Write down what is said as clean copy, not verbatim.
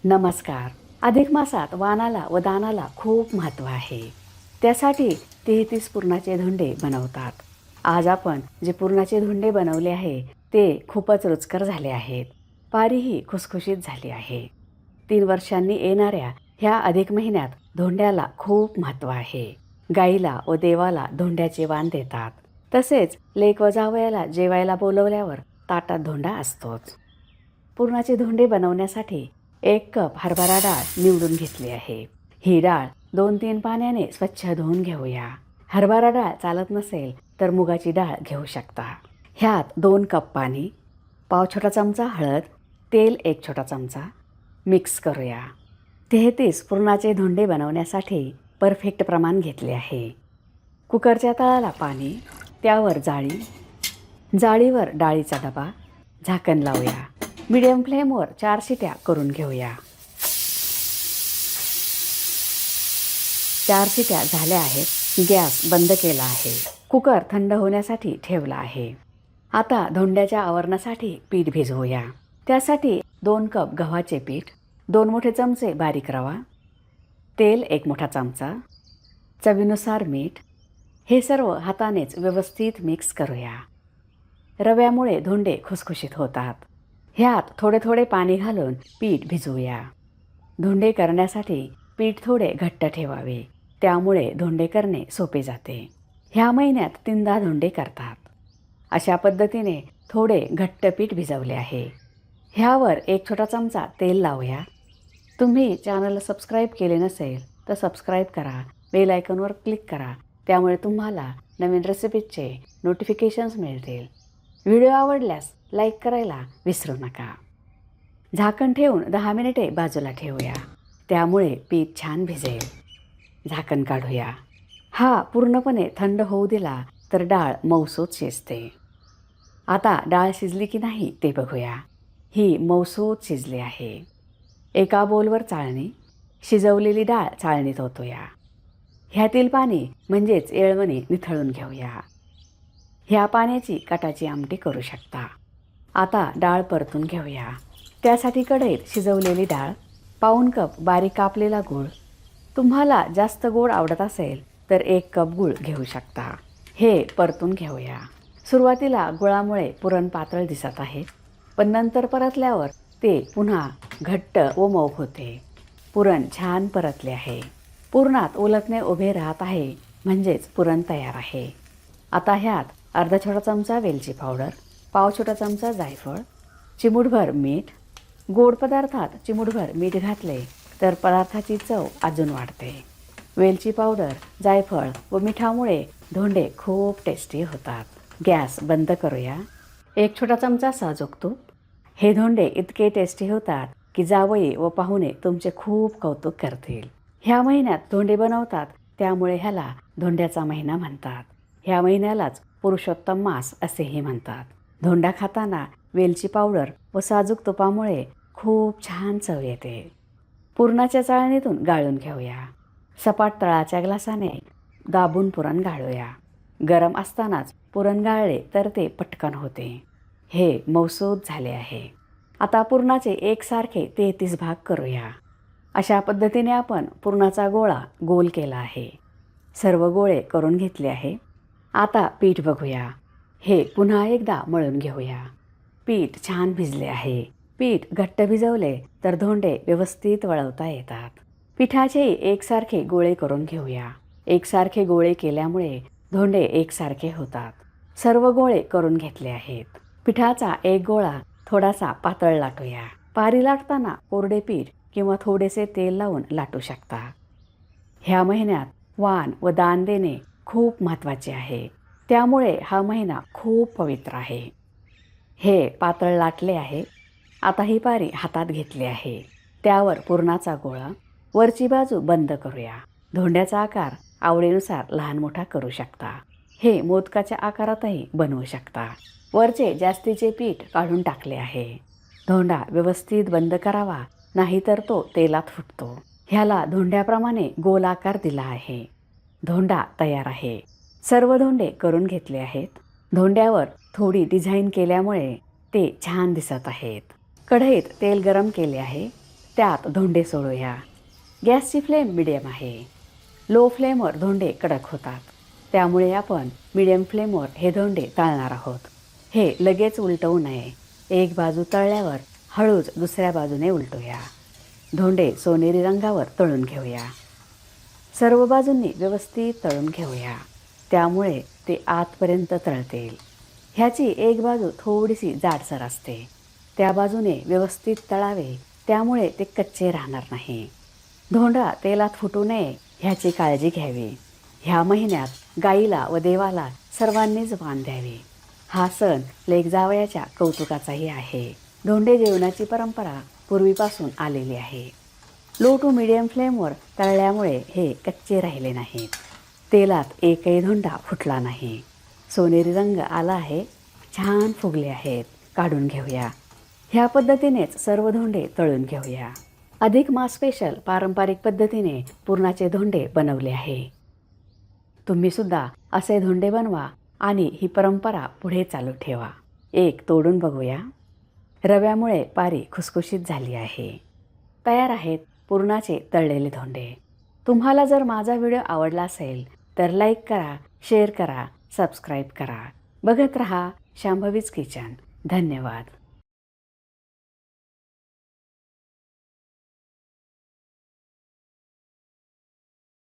नमस्कार. अधिक मासात वाणाला व दानाला खूप महत्त्व आहे. त्यासाठी 33 पुरणाचे धोंडे बनवतात. आज आपण जे पुरणाचे धोंडे बनवले आहे ते खूपच रुचकर झाले आहेत. पारीही खुसखुशीत झाली आहे. 3 वर्षांनी येणाऱ्या ह्या अधिक महिन्यात धोंड्याला खूप महत्त्व आहे. गाईला व देवाला धोंड्याचे वाण देतात. तसेच लेक व जावयाला जेवायला बोलवल्यावर ताटात धोंडा असतोच. पुरणाचे धोंडे बनवण्यासाठी 1 कप हरभरा डाळ निवडून घेतली आहे. ही डाळ 2-3 पाण्याने स्वच्छ धुवून घेऊया. हरभरा डाळ चालत नसेल तर मुगाची डाळ घेऊ शकता. ह्यात 2 कप पाणी, पाव छोटा चमचा हळद, तेल 1 छोटा चमचा मिक्स करूया. 33 पुरणाचे धोंडे बनवण्यासाठी परफेक्ट प्रमाण घेतले आहे. कुकरच्या तळाला पाणी, त्यावर जाळी, जाळीवर डाळीचा डबा, झाकण लावूया. मीडियम फ्लेमवर 4 शिट्या करून घेऊया. 4 शिट्या झाल्या आहेत. गॅस बंद केला आहे. कुकर थंड होण्यासाठी ठेवला आहे. आता धोंड्याच्या आवरणासाठी पीठ भिजवूया. त्यासाठी 2 कप गव्हाचे पीठ, 2 मोठे चमचे बारीक रवा, तेल 1 मोठा चमचा, चवीनुसार मीठ. हे सर्व हातानेच व्यवस्थित मिक्स करूया. रव्यामुळे धोंडे खुसखुशीत होतात. ह्यात थोडे थोडे पाणी घालून पीठ भिजवूया. धोंडे करण्यासाठी पीठ थोडे घट्ट ठेवावे. त्यामुळे धोंडे करणे सोपे जाते. ह्या महिन्यात 3दा धोंडे करतात. अशा पद्धतीने थोडे घट्ट पीठ भिजवले आहे. ह्यावर 1 छोटा चमचा तेल लावूया. तुम्ही चॅनलला सबस्क्राईब केले नसेल तर सबस्क्राईब करा. बेल आयकॉनवर क्लिक करा. त्यामुळे तुम्हाला नवीन रेसिपीजचे नोटिफिकेशन्स मिळतील. व्हिडिओ आवडल्यास लाईक करायला विसरू नका. झाकण ठेवून 10 मिनिटे बाजूला ठेवूया. त्यामुळे पीठ छान भिजेल. झाकण काढूया. हा पूर्णपणे थंड होऊ दिला तर डाळ मऊसूत शिजते. आता डाळ शिजली की नाही ते बघूया. ही मऊसूत शिजली आहे. एका बोलवर चाळणी, शिजवलेली डाळ चाळणीत ओतूया. ह्यातील पाणी म्हणजेच येळवणी निथळून घेऊया. ह्या पाण्याची कटाची आमटी करू शकता. आता डाळ परतून घेऊया. त्यासाठी कढईत शिजवलेली डाळ, पाऊण कप बारीक कापलेला गूळ. तुम्हाला जास्त गोड आवडत असेल तर 1 कप गूळ घेऊ शकता. हे परतून घेऊया. सुरुवातीला गुळामुळे पुरण पातळ दिसत आहे, पण नंतर परतल्यावर ते पुन्हा घट्ट व मऊ होते. पुरण छान परतले आहे. पुरणात उलटणे उभे राहत आहे म्हणजेच पुरण तयार आहे. आता ह्यात अर्धा छोटा चमचा वेलची पावडर, पाव छोटा चमचा जायफळ, चिमूटभर मीठ. गोड पदार्थात चिमूटभर मीठ घातले तर पदार्थाची चव अजून वाढते. वेलची पावडर, जायफळ व मिठामुळे धोंडे खूप टेस्टी होतात. गॅस बंद करूया. 1 छोटा चमचा साजूक तूप. हे धोंडे इतके टेस्टी होतात की जावई व पाहुणे तुमचे खूप कौतुक करतील. ह्या महिन्यात धोंडे बनवतात त्यामुळे ह्याला धोंड्याचा महिना म्हणतात. ह्या महिन्यालाच पुरुषोत्तम मास असेही म्हणतात. धोंडा खाताना वेलची पावडर व साजूक तुपामुळे खूप छान चव येते. पुरणाच्या चाळणीतून गाळून घेऊया. सपाट तळाच्या ग्लासाने दाबून पुरण गाळूया. गरम असतानाच पुरण गाळले तर ते पटकन होते. हे मऊसूत झाले आहे. आता पुरणाचे एकसारखे 33 भाग करूया. अशा पद्धतीने आपण पुरणाचा गोळा गोल केला आहे. सर्व गोळे करून घेतले आहे. आता पीठ बघूया. हे पुन्हा एकदा मळून घेऊया. पीठ छान भिजले आहे. पीठ घट्ट भिजवले तर धोंडे व्यवस्थित वळवता येतात. पिठाचे एकसारखे गोळे करून घेऊया. एकसारखे गोळे केल्यामुळे धोंडे एकसारखे होतात. सर्व गोळे करून घेतले आहेत. पिठाचा एक गोळा थोडासा पातळ लाटूया. पारी लाटताना कोरडे पीठ किंवा थोडेसे तेल लावून लाटू शकता. ह्या महिन्यात वाण व दान देणे खूप महत्त्वाचे आहे. त्यामुळे हा महिना खूप पवित्र आहे. हे पातळ लाटले आहे. आता ही पारी हातात घेतली आहे. त्यावर पुरणाचा गोळा, वरची बाजू बंद करूया. धोंड्याचा आकार आवडीनुसार लहान मोठा करू शकता. हे मोदकाच्या आकारातही बनवू शकता. वरचे जास्तीचे पीठ काढून टाकले आहे. धोंडा व्यवस्थित बंद करावा, नाहीतर तो तेलात फुटतो. ह्याला धोंड्याप्रमाणे गोल आकार दिला आहे. धोंडा तयार आहे. सर्व धोंडे करून घेतले आहेत. धोंड्यावर थोडी डिझाईन केल्यामुळे ते छान दिसत आहेत. कढईत तेल गरम केले आहे. त्यात धोंडे सोडूया. गॅसची फ्लेम मिडियम आहे. लो फ्लेमवर धोंडे कडक होतात, त्यामुळे आपण मिडियम फ्लेमवर हे धोंडे तळणार आहोत. हे लगेच उलटवू नये. एक बाजू तळल्यावर हळूच दुसऱ्या बाजूने उलटूया. धोंडे सोनेरी रंगावर तळून घेऊया. सर्व बाजूंनी व्यवस्थित तळून घेऊया, त्यामुळे ते आतपर्यंत तळतील. ह्याची एक बाजू थोडीशी जाडसर असते, त्या बाजूने व्यवस्थित तळावे, त्यामुळे ते कच्चे राहणार नाही. धोंडा तेलात फुटू नये ह्याची काळजी घ्यावी. ह्या महिन्यात गाईला व देवाला सर्वांनीच वाण द्यावे. हा सण लेक जावयाच्या कौतुकाचाही आहे. धोंडे जेवणाची परंपरा पूर्वीपासून आलेली आहे. लो टू मिडियम फ्लेमवर तळल्यामुळे हे कच्चे राहिले नाहीत. तेलात एकही धोंडा फुटला नाही. सोनेरी रंग आला आहे. छान फुगले आहेत. काढून घेऊया. ह्या पद्धतीनेच सर्व धोंडे तळून घेऊया. अधिक मास स्पेशल पारंपरिक पद्धतीने पुरणाचे धोंडे बनवले आहे. तुम्ही सुद्धा असे धोंडे बनवा आणि ही परंपरा पुढे चालू ठेवा. एक तोडून बघूया. रव्यामुळे पारी खुसखुशीत झाली आहे. तयार आहेत पुरणाचे तळलेले धोंडे. तुम्हाला जर माझा व्हिडिओ आवडला असेल तर लाईक करा, शेअर करा, सबस्क्राईब करा. बघत रहा शांभवीज किचन. धन्यवाद.